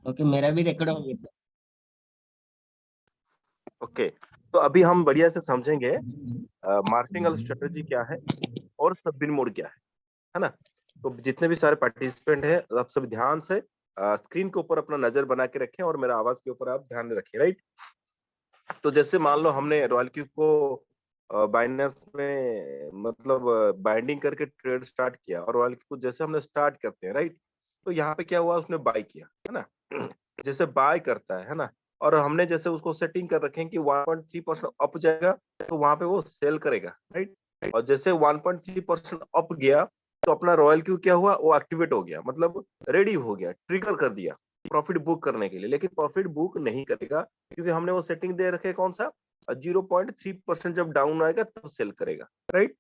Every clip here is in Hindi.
ओके, मेरा भी रिकॉर्ड हो गया सर। ओके, तो अभी हम बढ़िया से समझेंगे मार्केटिंग स्ट्रेटेजी क्या है और सब बिन मोड क्या है ना। तो जितने भी सारे पार्टिसिपेंट हैं, आप सब ध्यान से स्क्रीन के ऊपर अपना नजर बना के रखें और मेरा आवाज के ऊपर आप ध्यान रखें, राइट। तो जैसे मान लो हमने रॉयल क्यू को बाइनेंस में मतलब बाइंडिंग करके ट्रेड स्टार्ट किया, और रॉयल क्यू को जैसे हमने स्टार्ट करते हैं, राइट। तो यहाँ पे क्या हुआ, उसने बाय किया, है ना। जैसे बाय करता है ना, और हमने जैसे उसको सेटिंग कर रखे हैं कि 1.3% अप जाएगा तो वहां पे वो सेल करेगा, राइट। और जैसे 1.3% अप गया तो अपना रॉयल क्यू क्या हुआ, वो एक्टिवेट हो गया, मतलब रेडी हो गया, ट्रिगर कर दिया प्रॉफिट बुक करने के लिए। लेकिन प्रॉफिट बुक नहीं करेगा क्योंकि हमने वो सेटिंग दे रखे कौन सा, 0.3% जब डाउन आएगा तब सेल करेगा, राइट।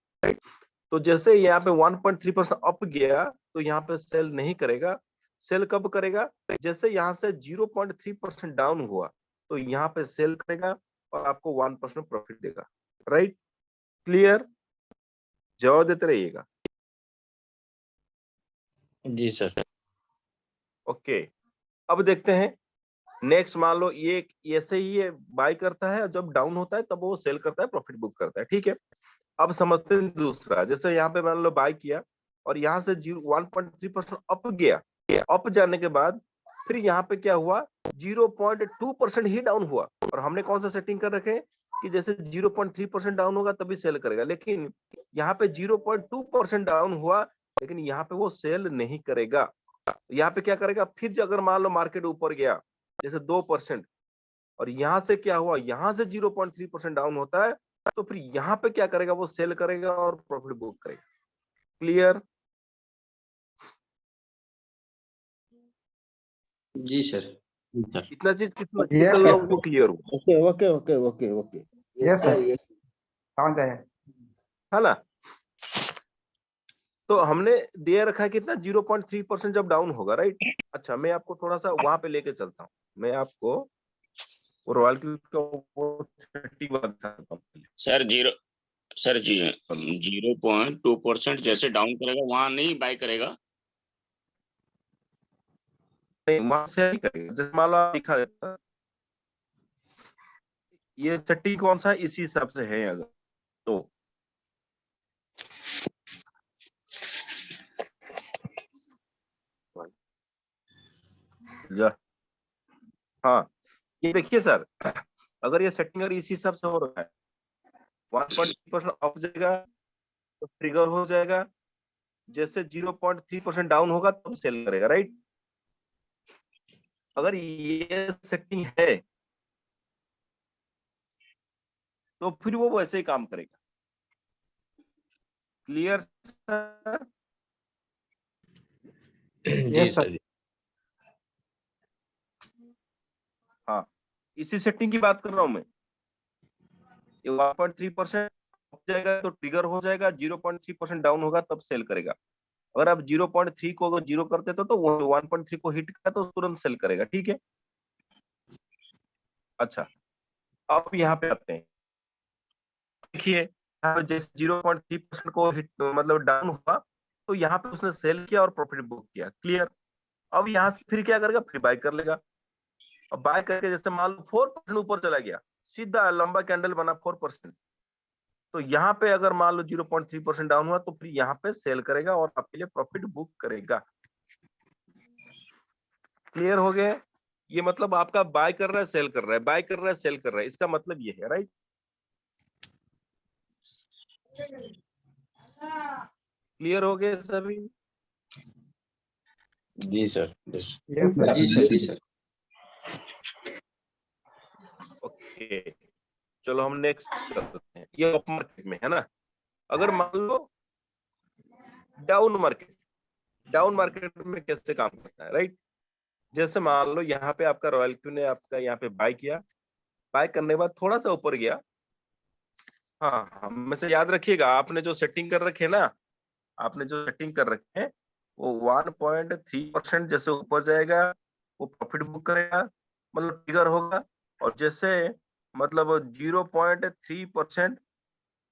तो जैसे यहाँ पे 1.3% अप गया तो यहाँ पे सेल नहीं करेगा। सेल कब करेगा, जैसे यहाँ से 0.3% डाउन हुआ तो यहाँ पे सेल करेगा और आपको 1% प्रॉफिट देगा, राइट। क्लियर, जवाब देते रहिएगा। जी सर। ओके, अब देखते हैं नेक्स्ट। मान लो ये ऐसे ही ये बाय करता है, जब डाउन होता है तब वो सेल करता है, प्रॉफिट बुक करता है, ठीक है। अब समझते हैं दूसरा। जैसे यहाँ पे मान लो बाय किया और यहाँ से 1.3% अप गया, अप जाने के बाद फिर यहाँ पे क्या हुआ, 0.2% ही डाउन हुआ। और हमने कौन सा सेटिंग कर रखे हैं कि जैसे 0.3% डाउन होगा तभी सेल करेगा। लेकिन यहाँ पे 0.2% डाउन हुआ, लेकिन यहाँ पे वो सेल नहीं करेगा। यहाँ पे क्या करेगा, फिर अगर मान लो मार्केट ऊपर गया जैसे 2%, और यहाँ से क्या हुआ, यहाँ से 0.3% डाउन होता है, तो फिर यहाँ पे क्या करेगा, वो सेल करेगा और प्रॉफिट बुक करेगा। क्लियर? जी सर। इतना चीज कितना लोगों को क्लियर हुआ? Okay okay okay okay okay yes sir, yes समझ गए। है ना। तो हमने दिया रखा है कितना, 0.3% जब डाउन होगा, राइट। अच्छा, मैं आपको थोड़ा सा वहां पे लेके चलता हूँ। मैं आपको रॉयल क्यू का सर 0.2% जैसे डाउन करेगा वहां नहीं बाय करेगा। नहीं, वहां से नहीं करेगा। जैसे मान लो आप दिखा देता, ये सेटिंग कौन सा इसी हिसाब से है अगर तो। हाँ, ये देखिए सर, अगर ये सेटिंग अगर इसी हिसाब से हो रहा है, 1.3% अप जाएगा तो ट्रिगर हो जाएगा, जैसे 0.3% डाउन होगा तब सेल करेगा, राइट। अगर ये सेटिंग है तो फिर वो वैसे ही काम करेगा। Clear sir? जी सर। हाँ, इसी सेटिंग की बात कर रहा हूं मैं। ये 1.3% अप जाएगा तो ट्रिगर हो जाएगा, 0.3% डाउन होगा तब सेल करेगा। अगर आप 0.3 को अगर 0 करते तो 1.3 को हिट किया तो तुरंत सेल करेगा, ठीक है। अच्छा, अब यहाँ पे आते हैं। देखिए यहाँ पे जैसे 0.3% को हिट मतलब डाउन हुआ तो यहाँ पे उसने सेल किया और प्रॉफिट बुक किया। क्लियर? अब यहाँ से फिर क्या करेगा, फिर बाय कर लेगा। अब बाय करके जैसे मान लो 4% ऊपर चला गया, सीधा लंबा कैंडल बना 4%, तो यहाँ पे अगर मान लो 0.3% डाउन हुआ तो फिर यहाँ पे सेल करेगा और आपके लिए प्रॉफिट बुक करेगा। क्लियर हो गया? ये मतलब आपका बाय कर रहा है, सेल कर रहा है, बाय कर रहा है, सेल कर रहा है, इसका मतलब ये है, राइट। क्लियर हो गए सभी? जी सर। जी सर। जी सर। ओके, चलो हम नेक्स्ट करते हैं। ये अप मार्केट में है ना। अगर मान लो डाउन मार्केट में कैसे काम करता है, राइट। जैसे मान लो यहाँ पे आपका रॉयल क्यू ने आपका यहाँ पे बाय किया, बाय करने के बाद थोड़ा सा ऊपर गया। हाँ, हमेशा याद रखिएगा, आपने जो सेटिंग कर रखे ना, आपने जो सेटिंग कर रखे हैं वो 1.3% जैसे ऊपर जाएगा वो प्रॉफिट बुक करेगा, मतलब ट्रिगर होगा। और जैसे मतलब 0.3%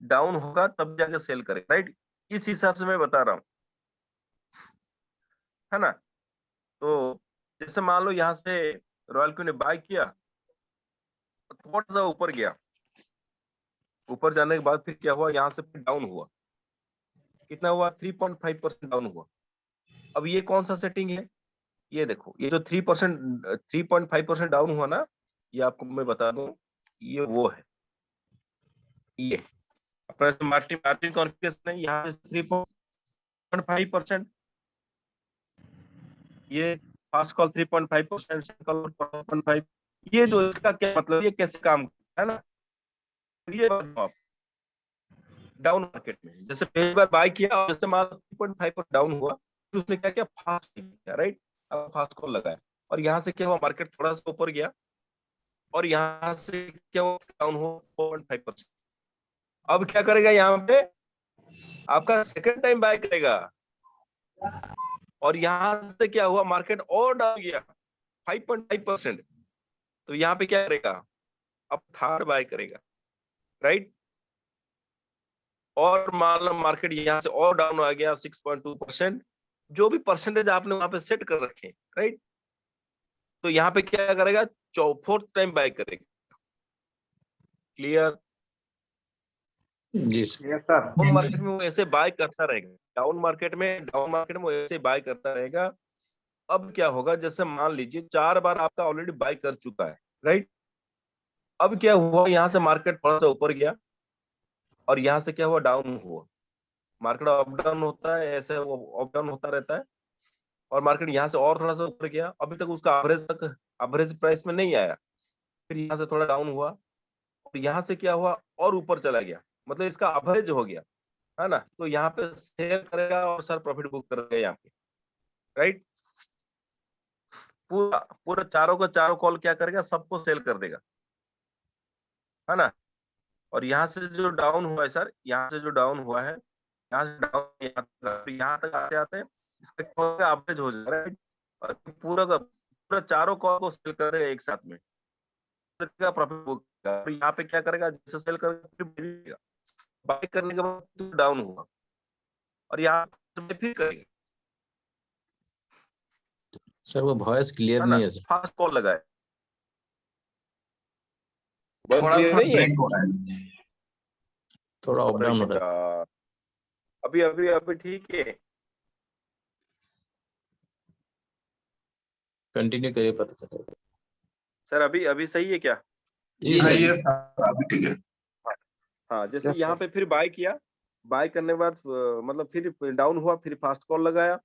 डाउन होगा तब जाके सेल करेगा, राइट। इस हिसाब से मैं बता रहा हूँ, है ना। तो जैसे मान लो यहाँ से रॉयल क्यू ने बाय किया, थोड़ा सा ऊपर गया, ऊपर जाने के बाद फिर क्या हुआ, यहाँ से फिर डाउन हुआ, कितना हुआ 3.5% डाउन हुआ। अब ये कौन सा सेटिंग है, ये देखो, ये जो 3.5% डाउन हुआ ना, ये आपको मैं बता दूं, ये वो है, ये अपना मार्जिन मार्जिन कॉन्फ़िगरेशन है, यहाँ से 3.5%, ये फास्ट कॉल 3.5%, सेकंड कॉल 4.5, ये जो इसका क्या मतलब, ये कैसे काम करता है ना, ये बताओ आप। डाउन मार्केट में जैसे पहली बार बाय किया और जैसे मान 3.5% डाउन हुआ, तो उसने क्या किया, फास्ट किया, राइट, अब फास्ट कॉल लगाया, और यहाँ से क्या हुआ, मार्केट थोड़ा सा ऊपर गया, और यहाँ से क्या हुआ, डाउन हुआ 4.5%। अब क्या करेगा, यहाँ पे आपका सेकंड टाइम बाय करेगा, और यहाँ से क्या हुआ, मार्केट और डाउन गया 5.5%, तो यहाँ पे क्या करेगा, अब थर्ड बाय करेगा, राइट, और मान लो मार्केट यहाँ से और डाउन आ गया 6.2%, जो भी परसेंटेज आपने वहां पे सेट कर रखे, राइट, तो यहाँ पे क्या करेगा, फोर्थ टाइम बाय करेगा। क्लियर? जी सर। डाउन मार्केट में वो ऐसे बाय करता रहेगा, डाउन मार्केट में वो ऐसे बाय करता रहेगा। अब क्या होगा, जैसे मान लीजिए 4 बार आपका ऑलरेडी बाय कर चुका है, राइट, अब क्या हुआ, यहाँ से मार्केट थोड़ा सा ऊपर गया, और यहाँ से क्या हुआ, डाउन हुआ, मार्केट अप डाउन होता है, ऐसे वो अप डाउन होता रहता है, और मार्केट यहाँ से और थोड़ा सा ऊपर गया, अभी तक उसका एवरेज प्राइस में नहीं आया, फिर यहाँ से थोड़ा डाउन हुआ, और यहाँ से क्या हुआ, और ऊपर चला गया, मतलब इसका एवरेज हो गया, है ना, तो यहाँ पे सेल करेगा और सर प्रॉफिट बुक करेगा यहाँ पे, राइट, पूरा पूरा चारों का चारों कॉल क्या करेगा, सबको सेल कर देगा, है ना, और यहाँ से जो डाउन हुआ है सर, यहाँ से जो डाउन हुआ है, यहाँ से डाउन यहाँ तक आते आते इसका एवरेज हो जाएगा, राइट, और पूरा का पूरा चारों कॉल को सेल करेगा एक साथ में, प्रॉफिट बुक करेगा, और यहाँ पे क्या करेगा, जैसे सेल करेगा, बाय करने के बाद डाउन हुआ, और यहाँ पे फिर करेगा, सर वो वॉइस क्लियर है ना, नहीं है सर। फास्ट कॉल लगाए, बस क्लियर नहीं है, थोड़ा अप अरे डाउन हो रहा है। यार, अभी अभी अभी ठीक है, कंटिन्यू करिए, पता चलेगा। सर अभी अभी सही है क्या? जी सर। हाँ, जैसे यहाँ पे फिर बाय किया, बाय करने के बाद मतलब फिर डाउन हुआ, फिर फास्ट कॉल लगाया,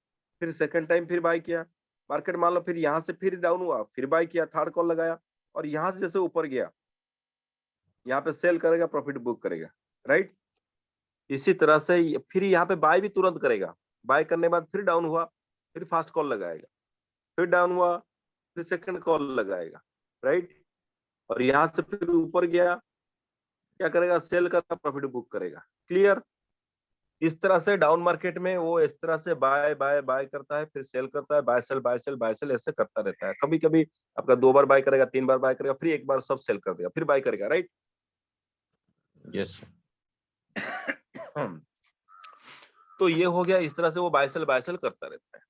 फिर सेकंड टाइम फिर बाय किया, मार्केट मान लो फिर यहाँ से फिर डाउन हुआ, फिर बाय किया, थर्ड कॉल लगाया, और यहाँ से जैसे ऊपर गया, यहाँ पे सेल करेगा, प्रॉफिट बुक करेगा, राइट, इसी तरह से फिर यहाँ पे बाय भी तुरंत करेगा, बाय करने के बाद फिर डाउन हुआ, फिर फास्ट कॉल लगाएगा, फिर डाउन हुआ, फिर सेकंड कॉल लगाएगा, राइट, और यहाँ से फिर ऊपर गया, क्या करेगा, सेल करेगा, प्रॉफिट बुक करेगा। क्लियर? इस तरह से डाउन मार्केट में वो इस तरह से बाय बाय बाय करता है, फिर सेल करता है, buy sell buy sell buy sell ऐसे करता रहता है। कभी कभी आपका 2 बार बाय करेगा, 3 बार बाय करेगा, फिर एक बार सब सेल कर देगा, फिर बाय करेगा, राइट। Yes sir. तो ये हो गया, इस तरह से वो बाय सेल करता रहता है।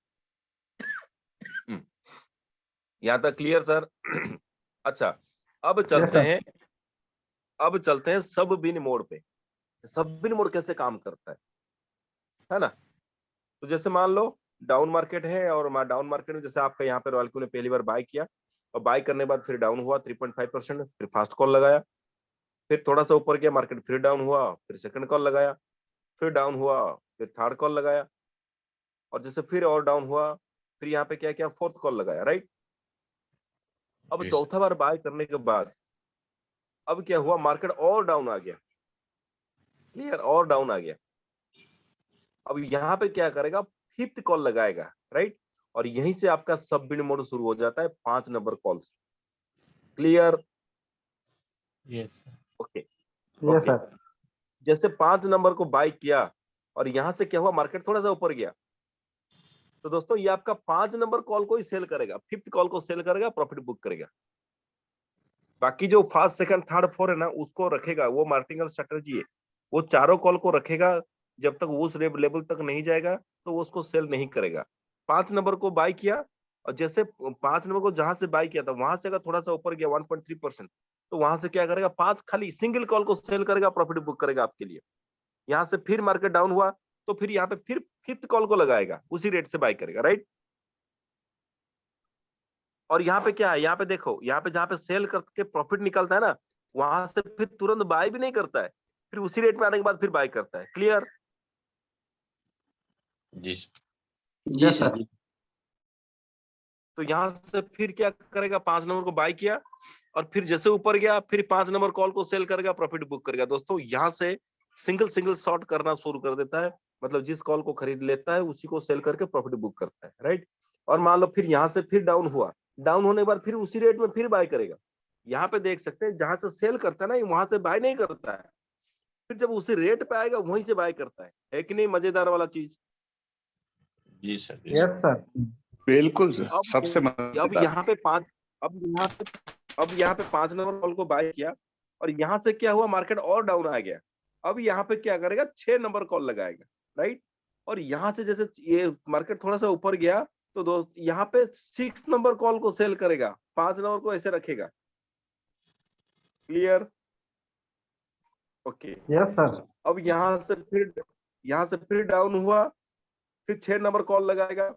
यहाँ तक क्लियर सर? अच्छा, अब चलते हैं सब बिन मोड पे। सब बिन मोड कैसे काम करता है ना? तो जैसे मान लो डाउन मार्केट है, और डाउन मार्केट में जैसे आपका यहाँ पे रॉयल क्यू ने पहली बार बाय किया, और बाय करने के बाद फिर डाउन हुआ 3.5%, फिर फास्ट कॉल लगाया, फिर थोड़ा सा ऊपर गया, मार्केट फिर डाउन हुआ, फिर सेकंड कॉल लगाया, फिर डाउन हुआ, फिर थर्ड कॉल लगाया, और जैसे फिर और डाउन हुआ, फिर यहाँ पे क्या किया, फोर्थ कॉल लगाया, राइट। अब चौथा बार बाय करने के बाद अब क्या हुआ, मार्केट और डाउन आ गया, क्लियर, और डाउन आ गया। अब यहाँ पे क्या करेगा, फिफ्थ कॉल लगाएगा, राइट, और यहीं से आपका सब बिन मोड शुरू हो जाता है 5 नंबर कॉल से। क्लियर? Yes okay okay. जैसे 5 नंबर को बाय किया, और यहां से क्या हुआ, मार्केट थोड़ा सा ऊपर गया, तो दोस्तों ये आपका 5 नंबर कॉल को ही सेल करेगा, फिफ्थ कॉल को सेल करेगा, प्रॉफिट बुक करेगा। बाकी जो फर्स्ट सेकंड थर्ड फोर है ना, उसको रखेगा, वो मार्केटिंग स्ट्रेटजी है, वो चारों कॉल को रखेगा, जब तक उस लेवल तक नहीं जाएगा तो वो उसको सेल नहीं करेगा। 5 नंबर को बाय किया, और जैसे 5 नंबर को जहां से बाय किया था वहां से अगर थोड़ा सा ऊपर गया 1.3%, तो वहां से क्या करेगा, 5 खाली सिंगल कॉल को सेल करेगा, प्रॉफिट बुक करेगा आपके लिए। यहाँ से फिर मार्केट डाउन हुआ तो फिर यहाँ पे फिर फिफ्थ कॉल को लगाएगा, उसी रेट से बाय करेगा, राइट। और यहाँ पे क्या है, यहाँ पे देखो, यहाँ पे जहाँ पे सेल करके प्रॉफिट निकलता है ना, वहां से फिर तुरंत बाय भी नहीं करता है, फिर उसी रेट में आने के बाद फिर बाय करता है। क्लियर? जी सर। जी सर। तो यहाँ से फिर क्या करेगा, 5 नंबर को बाय किया और फिर जैसे ऊपर गया फिर 5 नंबर कॉल को सेल करेगा, प्रॉफिट बुक करेगा। दोस्तों यहाँ से सिंगल सिंगल शॉर्ट करना शुरू कर देता है, मतलब जिस कॉल को खरीद लेता है उसी को सेल करके प्रॉफिट बुक करता है, राइट। और मान लो फिर यहाँ से फिर डाउन हुआ, डाउन होने के बाद फिर उसी रेट में फिर बाय करेगा। यहाँ पे देख सकते हैं जहां से सेल करता है ना, वहां से बाय नहीं करता है, फिर जब उसी रेट पे आएगा वहीं से बाय करता है कि नहीं? मजेदार वाला चीज। जी सर। यस सर, बिल्कुल सर, अब सबसे अब मजेदार। यहाँ पे पांच अब यहाँ पे 5 नंबर कॉल को बाय किया और यहाँ से क्या हुआ, मार्केट और डाउन आ गया। अब यहाँ पे क्या करेगा, 6 नंबर कॉल लगाएगा, राइट। और यहाँ से जैसे ये मार्केट थोड़ा सा ऊपर गया तो दोस्त यहाँ पे 6 नंबर कॉल को सेल करेगा, 5 नंबर को ऐसे रखेगा। क्लियर? ओके। यस सर, अब यहाँ से फिर डाउन हुआ, फिर 6 नंबर कॉल लगाएगा,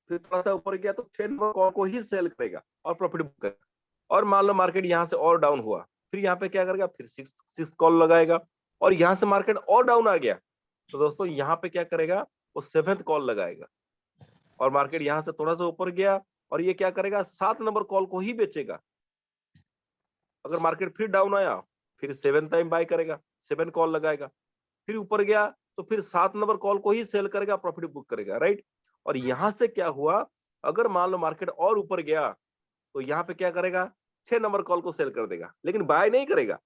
फिर थोड़ा सा ऊपर गया तो 6 नंबर कॉल को ही सेल करेगा और प्रॉफिट बुक करेगा। और मान लो मार्केट यहाँ से और डाउन हुआ, फिर यहाँ पे क्या करेगा, फिर 6 कॉल लगाएगा। और यहाँ से मार्केट और डाउन आ गया तो दोस्तों यहाँ पे क्या करेगा, वो 7th कॉल लगाएगा। और मार्केट यहाँ से थोड़ा सा ऊपर गया और ये क्या करेगा, 7 नंबर कॉल को ही बेचेगा। अगर मार्केट फिर डाउन आया फिर 7th टाइम बाय करेगा, 7 कॉल लगाएगा। फिर ऊपर गया तो फिर 7 नंबर कॉल को ही सेल करेगा, प्रॉफिट बुक करेगा, राइट। और यहाँ से क्या हुआ, अगर मान लो मार्केट और ऊपर गया तो यहाँ पे क्या करेगा, 6 नंबर कॉल को सेल कर देगा, लेकिन बाय नहीं करेगा।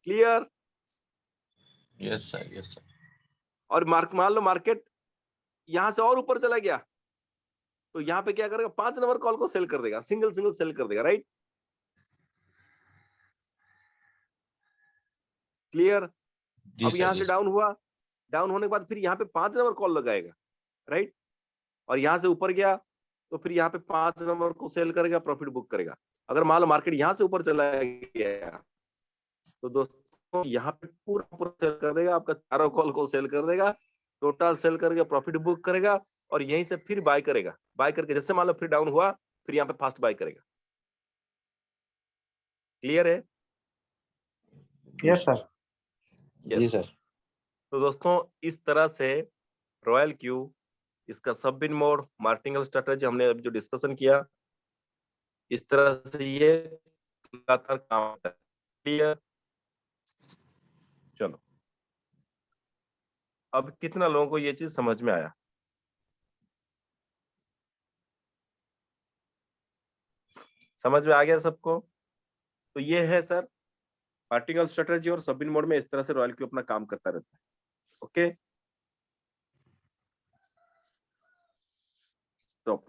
Clear? Yes sir. Yes sir. और मान लो मार्केट यहाँ से और ऊपर चला गया तो यहाँ पे क्या करेगा, 5 नंबर कॉल को सेल कर देगा, सिंगल सिंगल सेल कर देगा, राइट। क्लियर? जी अब सर। यहाँ जी से डाउन हुआ, डाउन होने के बाद फिर यहाँ पे 5 नंबर कॉल लगाएगा, राइट। और यहाँ से ऊपर गया तो फिर यहाँ पे 5 नंबर को सेल करेगा, प्रॉफिट बुक करेगा। अगर मान लो मार्केट यहाँ से ऊपर चला गया तो दोस्तों यहाँ पे पूरा पूरा सेल कर देगा, आपका चारों कॉल को सेल कर देगा, टोटल सेल करके प्रॉफिट बुक करेगा और यहीं से फिर बाय करेगा। बाय करके जैसे मान लो फिर डाउन हुआ फिर यहाँ पे फास्ट बाय करेगा। क्लियर है? यस सर, जी सर। तो दोस्तों इस तरह से रॉयल क्यू, इसका सब बिन मोड, मार्केटिंग स्ट्रेटजी हमने अभी जो डिस्कशन किया, इस तरह से ये लगातार काम होता है। क्लियर? चलो, अब कितना लोगों को ये चीज समझ में आया? समझ में आ गया सबको? तो ये है सर पार्टिकल स्ट्रेटजी और सब बिन मोड में इस तरह से रॉयल क्यू अपना काम करता रहता है। Okay, stop.